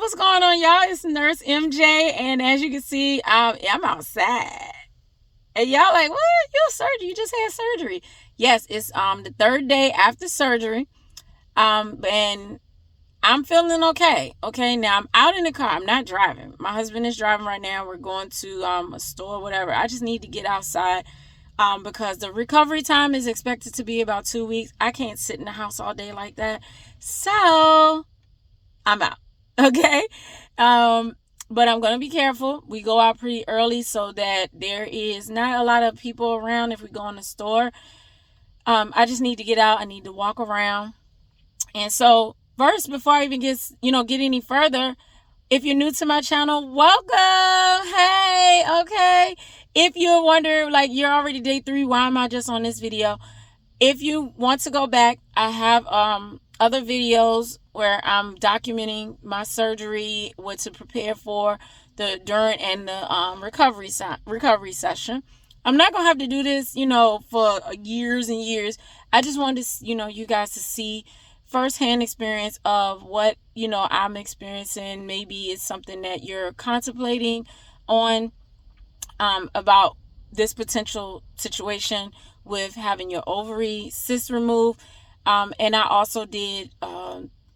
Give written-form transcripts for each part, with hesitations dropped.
what's going on, y'all? It's Nurse MJ, and as you can see, I'm outside. And y'all like, what? Your surgery? You just had surgery? Yes, it's the third day after surgery. And I'm feeling okay. Okay, now I'm out in the car. I'm not driving. My husband is driving right now. We're going to a store, whatever. I just need to get outside. Because the recovery time is expected to be about 2 weeks. I can't sit in the house all day like that. So I'm out. Okay. But I'm going to be careful. We go out pretty early so that there is not a lot of people around if we go in the store. I just need to get out. I need to walk around. And so first, before I even get any further, if you're new to my channel, welcome. Hey, okay. If you're wondering, like, you're already day 3, why am I just on this video? If you want to go back, I have other videos where I'm documenting my surgery, what to prepare for, the during and the recovery session. I'm not gonna have to do this, for years and years. I just wanted to, you guys to see firsthand experience of what I'm experiencing. Maybe it's something that you're contemplating on about this potential situation with having your ovary cyst removed. And I also did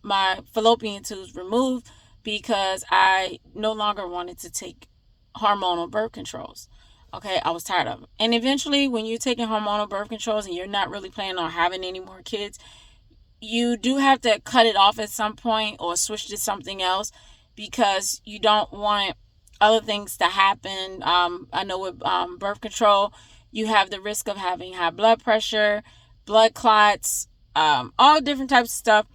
my fallopian tubes removed because I no longer wanted to take hormonal birth controls. Okay, I was tired of them. And eventually, when you're taking hormonal birth controls and you're not really planning on having any more kids, you do have to cut it off at some point or switch to something else because you don't want other things to happen. I know with birth control, you have the risk of having high blood pressure, blood clots, all different types of stuff.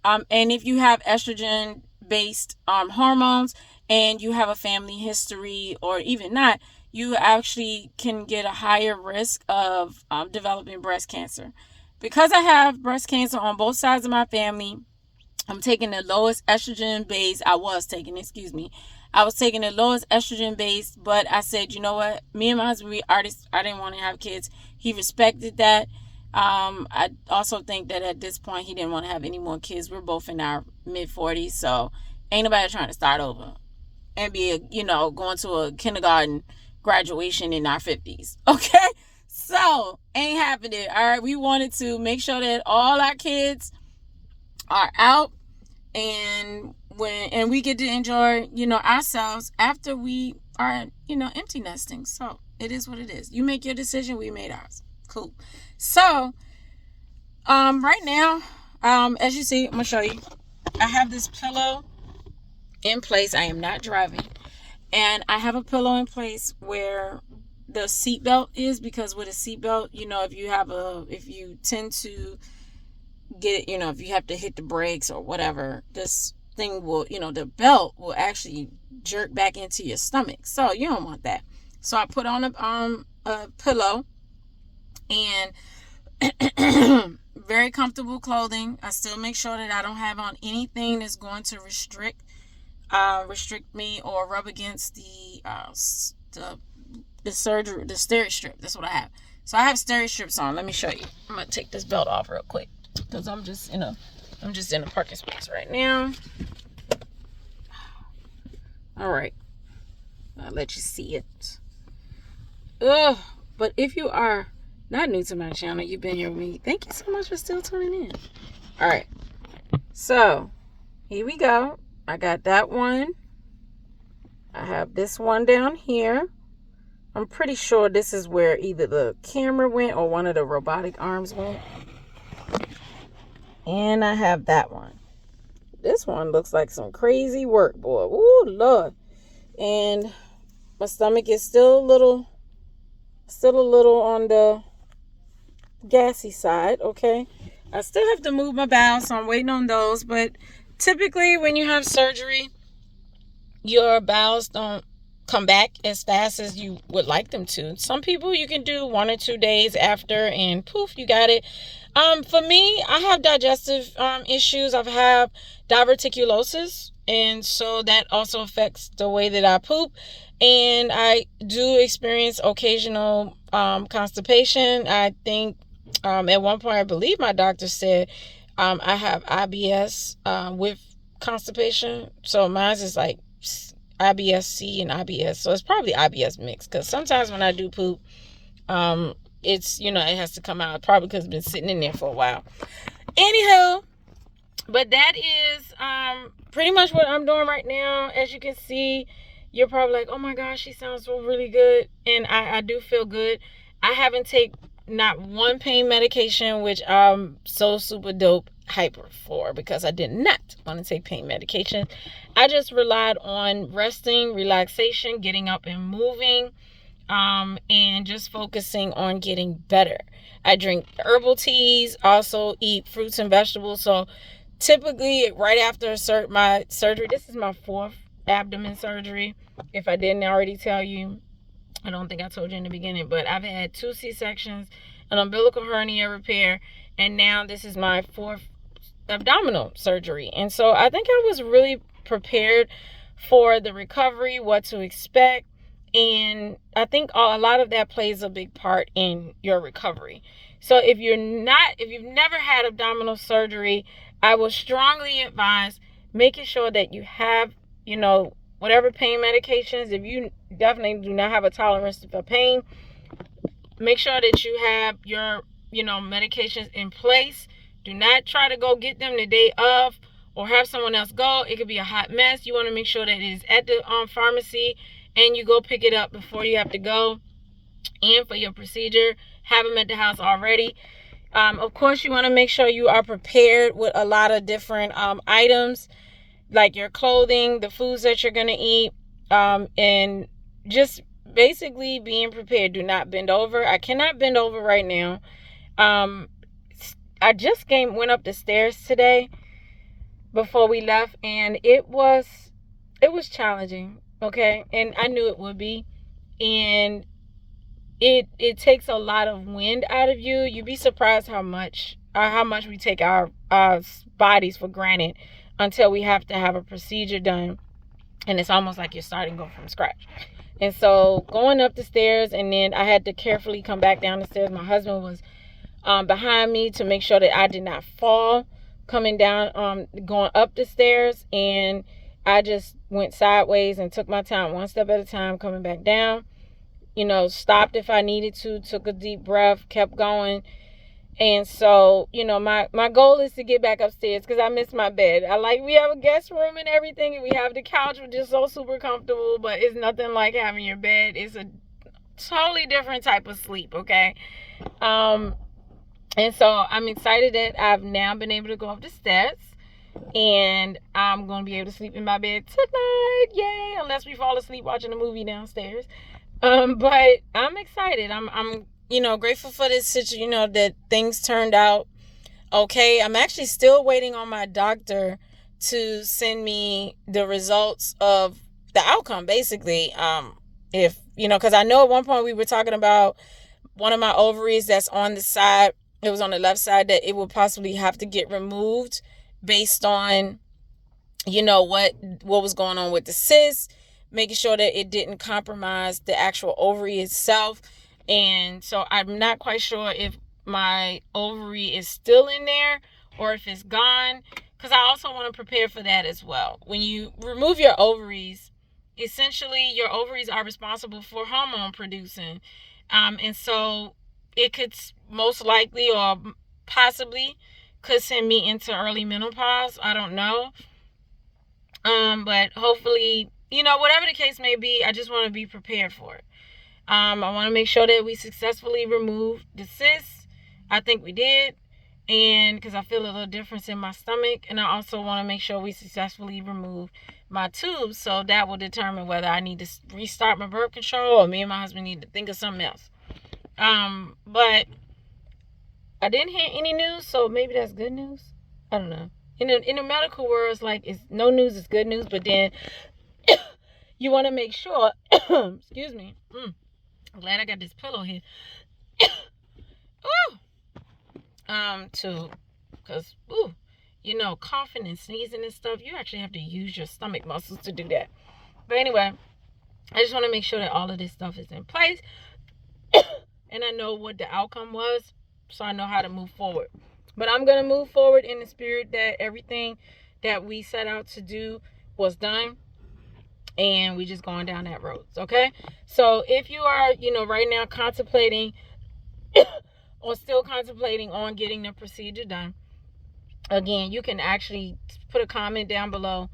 And if you have estrogen-based hormones and you have a family history or even not, you actually can get a higher risk of developing breast cancer. Because I have breast cancer on both sides of my family, I'm taking the lowest estrogen based. I was taking the lowest estrogen based, but I said, you know what? Me and my husband, I didn't want to have kids. He respected that. I also think that at this point, he didn't want to have any more kids. We're both in our mid-40s, so ain't nobody trying to start over and be, going to a kindergarten graduation in our 50s. Okay? So, ain't happening. All right, we wanted to make sure that all our kids are out and we get to enjoy, ourselves after we are, empty nesting. So, it is what it is. You make your decision, we made ours. Cool. So, right now, as you see, I'm going to show you. I have this pillow in place. I am not driving. And I have a pillow in place where the seatbelt is, because with a seatbelt, if you tend to get, if you have to hit the brakes or whatever, this thing will, the belt will actually jerk back into your stomach. So you don't want that. So I put on a pillow and very comfortable clothing. I still make sure that I don't have on anything that's going to restrict me or rub against the steri strip. That's what I have. So I have steri strips on. Let me show you. I'm gonna take this belt off real quick because I'm just in a parking space right now. All right, I'll let you see it. But if you are not new to my channel, you've been here with me, thank you so much for still tuning in. All right, so here we go. I got that one. I have this one down here. I'm pretty sure this is where either the camera went or one of the robotic arms went. And I have that one. This one looks like some crazy work, boy. Ooh, Lord. And my stomach is still a little on the gassy side, okay? I still have to move my bowels, so I'm waiting on those. But typically when you have surgery, your bowels don't come back as fast as you would like them to. Some people you can do 1 or 2 days after and poof, you got it. For me, I have digestive issues. I have diverticulosis, and so that also affects the way that I poop. And I do experience occasional constipation. I think at one point, I believe my doctor said I have IBS with constipation. So mine's is like IBS-C and IBS. So it's probably IBS mixed. Because sometimes when I do poop, it's, it has to come out. Probably because it's been sitting in there for a while. Anywho, but that is pretty much what I'm doing right now. As you can see, you're probably like, oh my gosh, she sounds so really good. And I do feel good. I haven't taken not one pain medication, which I'm so super dope hyper for, because I did not want to take pain medication. I just relied on resting, relaxation, getting up and moving, and just focusing on getting better. I drink herbal teas, also eat fruits and vegetables. So typically right after my surgery, this is my 4th abdomen surgery. If I didn't already tell you, I don't think I told you in the beginning, but I've had 2 C-sections, an umbilical hernia repair, and now this is my 4th abdominal surgery. And so I think I was really prepared for the recovery, what to expect. And I think a lot of that plays a big part in your recovery. So if you've never had abdominal surgery, I would strongly advise making sure that you have, whatever pain medications. If you definitely do not have a tolerance for pain, make sure that you have your, medications in place. Do not try to go get them the day of or have someone else go. It could be a hot mess. You want to make sure that it is at the pharmacy and you go pick it up before you have to go in for your procedure. Have them at the house already. Of course, you want to make sure you are prepared with a lot of different items, like your clothing, the foods that you're going to eat, and just basically being prepared. Do not bend over. I cannot bend over right now. I just went up the stairs today before we left, and it was challenging, okay? And I knew it would be. And it takes a lot of wind out of you. You'd be surprised how much we take our bodies for granted until we have to have a procedure done. And it's almost like you're starting to go from scratch. And so going up the stairs, and then I had to carefully come back down the stairs. My husband was behind me to make sure that I did not fall coming down, going up the stairs. And I just went sideways and took my time, one step at a time, coming back down. Stopped if I needed to, took a deep breath, kept going. And so, my goal is to get back upstairs because I miss my bed. We have a guest room and everything, and we have the couch, which is so super comfortable, but it's nothing like having your bed. It's a totally different type of sleep, okay? And so I'm excited that I've now been able to go up the steps, and I'm going to be able to sleep in my bed tonight. Yay! Unless we fall asleep watching a movie downstairs. But I'm excited. I'm grateful for this situation, that things turned out okay. I'm actually still waiting on my doctor to send me the results of the outcome, basically. Because I know at one point we were talking about one of my ovaries that's on the side, it was on the left side, that it would possibly have to get removed based on, what was going on with the cyst, making sure that it didn't compromise the actual ovary itself. And so I'm not quite sure if my ovary is still in there or if it's gone, because I also want to prepare for that as well. When you remove your ovaries, essentially your ovaries are responsible for hormone producing. And so it could most likely or possibly could send me into early menopause. I don't know. But hopefully, whatever the case may be, I just want to be prepared for it. I want to make sure that we successfully removed the cyst. I think we did. And because I feel a little difference in my stomach. And I also want to make sure we successfully remove my tubes. So that will determine whether I need to restart my birth control or me and my husband need to think of something else. But I didn't hear any news, so maybe that's good news. I don't know. In the medical world, it's no news is good news, but then you want to make sure, excuse me, I'm glad I got this pillow here, because, coughing and sneezing and stuff, you actually have to use your stomach muscles to do that. But anyway, I just want to make sure that all of this stuff is in place, and I know what the outcome was, so I know how to move forward. But I'm going to move forward in the spirit that everything that we set out to do was done, and we just going down that road. Okay, so if you are, right now contemplating or still contemplating on getting the procedure done, again, you can actually put a comment down below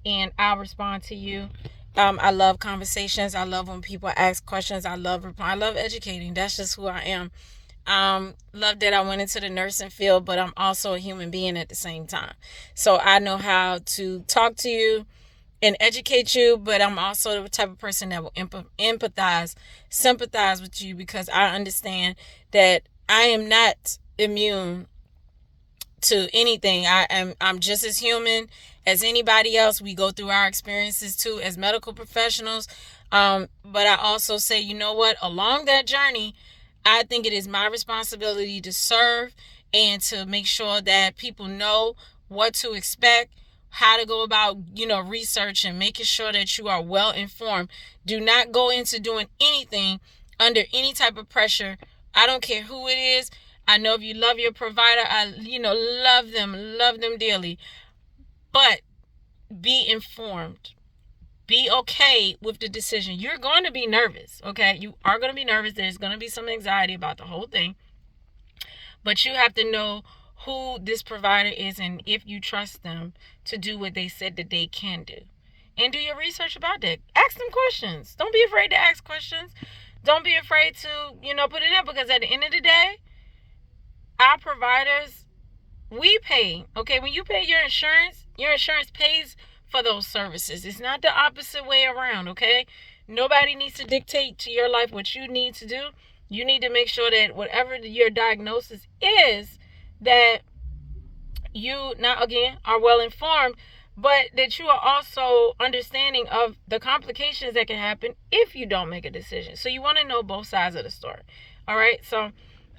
and I'll respond to you. I love conversations. I love when people ask questions. I love educating. That's just who I am. Love that I went into the nursing field, but I'm also a human being at the same time. So I know how to talk to you and educate you, but I'm also the type of person that will empathize, sympathize with you, because I understand that I am not immune to anything. I'm just as human as anybody else. We go through our experiences too as medical professionals. But I also say, you know what? Along that journey, I think it is my responsibility to serve and to make sure that people know what to expect, how to go about, research and making sure that you are well informed. Do not go into doing anything under any type of pressure. I don't care who it is. I know if you love your provider, I love them dearly. But be informed. Be okay with the decision. You're going to be nervous, okay? You are going to be nervous. There's going to be some anxiety about the whole thing. But you have to know who this provider is and if you trust them to do what they said that they can do. And do your research about that. Ask them questions. Don't be afraid to ask questions. Don't be afraid to, put it in, because at the end of the day, our providers, we pay. Okay, when you pay your insurance pays for those services. It's not the opposite way around, okay? Nobody needs to dictate to your life what you need to do. You need to make sure that whatever your diagnosis is, that you, now again, are well informed, but that you are also understanding of the complications that can happen if you don't make a decision. So you want to know both sides of the story. All right, so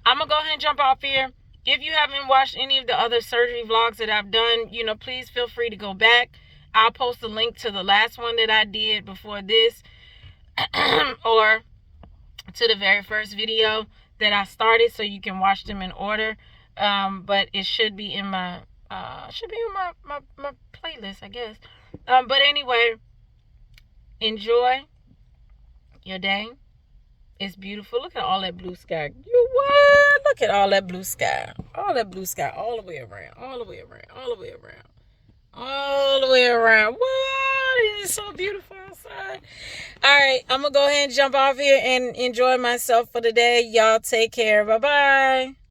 I'm going to go ahead and jump off here. If you haven't watched any of the other surgery vlogs that I've done, please feel free to go back. I'll post a link to the last one that I did before this or to the very first video that I started, so you can watch them in order. But it should be in my my playlist, I guess. But anyway, enjoy your day. It's beautiful. Look at all that blue sky. You what? Look at all that blue sky. All that blue sky all the way around. All the way around. All the way around. All the way around. What? It is so beautiful outside. All right. I'm going to go ahead and jump off here and enjoy myself for the day. Y'all take care. Bye-bye.